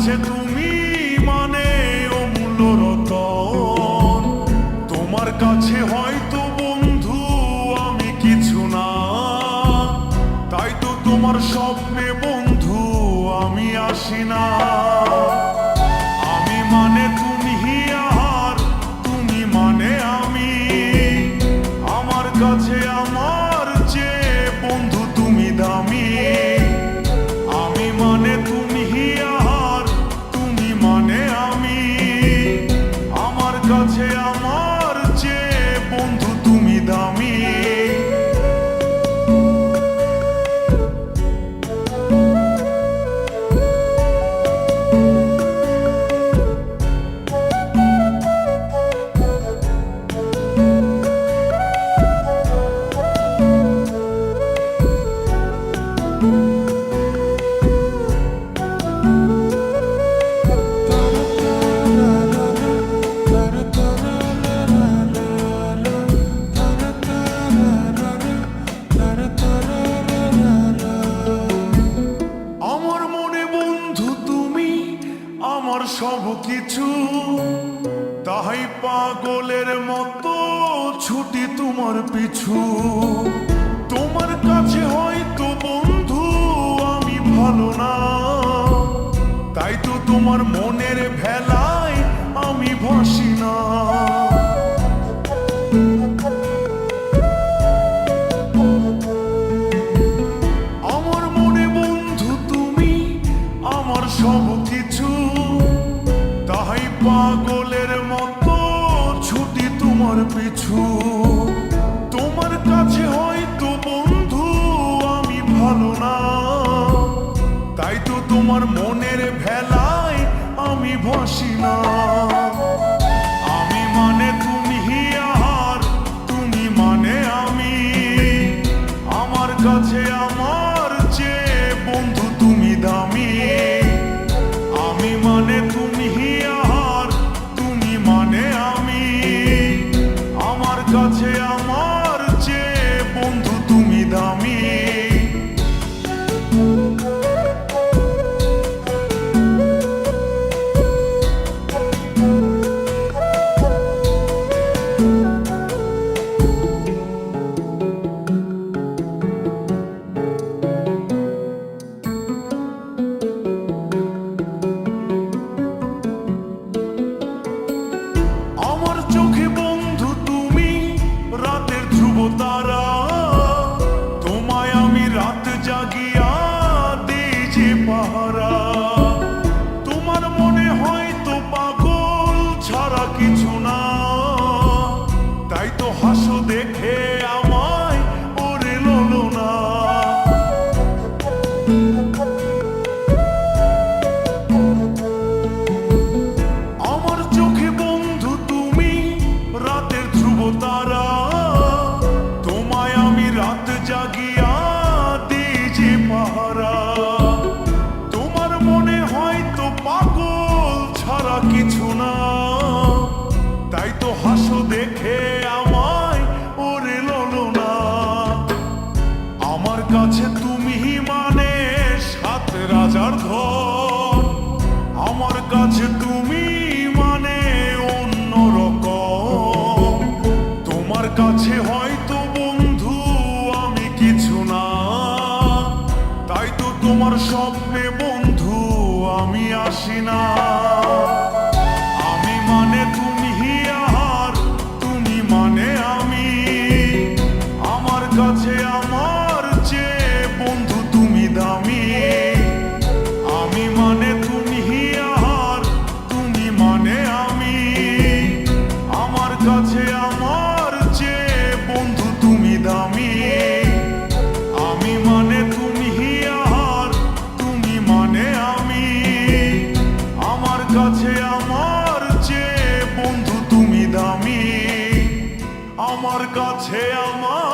কাছে তুমি মানে অমূল্য রতন। তোমার কাছে হয়তো বন্ধু আমি কিছু না, তাই তো তোমার স্বপ্নে বন্ধু আমি আসি না। আমি মানে তুমি আর তুমি মানে আমি, আমার কাছে আমার চেয়ে বন্ধু তুমি দামি। আমি মানে তুমি আর তুমি মানে আমি, আমার কাছে আমার চেয়ে বন্ধু তুমি দামি। আমার মনে বন্ধু তুমি আমার সব কিছু, তাই পাগলের মতো ছুটি তোমার পিছু। তোমার কাছে হয়তো বন্ধু আমি ভালো না, তাই তো তোমার মনের ভেলায় আমি ভাসি না। আমার মনে বন্ধু তুমি আমার সব কিছু, তাই পাগলের মতো ছুটি তোমার পিছু। তোমার কাছে হয়তো বন্ধু আমি ভালো না, তাই তো তোমার মনের ভেলায় আমি ভাসি না। আমি মানে তুমি আর তুমি মানে আমি, আমার কাছে আমার চেয়ে বন্ধু তুমি দামি। আমি মানে তুমি আর তুমি মানে আমি, আমার কাছে আমার চেয়ে বন্ধু তুমি দামি। আমার চোখে বন্ধু তুমি রাতের ধ্রুব তারা, তোমায় আমি রাত জাগিয়া দিই যে পাহারা। তোমার মনে হয়তো পাগল ছাড়া কিছু না, তাই তো হাসো দেখে আমায় ওরে লোলো না। আমার চোখে বন্ধু তুমি রাতের ধ্রুব তারা, তোমায় আমি রাত জাগিয়া দিই যে পাহারা। তোমার মনে হয়তো পাগল ছাড়া কিছু না, তাই তো হাসো দেখে আমায় ওরে লোলো না। আমার কাছে তুমি মানে সাত রাজার ধন, আমার কাছে তুমি মানে অন্যরকম। তোমার কাছে হয়তো বন্ধু আমি কিছু না, তাই তো তোমার স্বপ্নে বন্ধু আমি আসি না। আমি মানে তুমি আর তুমি মানে আমি, আমার কাছে আমার চেয়ে বন্ধু তুমি দামি। আমি মানে তুমি আর তুমি মানে আমি, আমার কাছে আমার চেয়ে বন্ধু তুমি দামি। আমি মানে তুমি আর তুমি মানে আমি, আমার কাছে আমার চেয়ে বন্ধু তুমি দামি। আমার কাছে আমার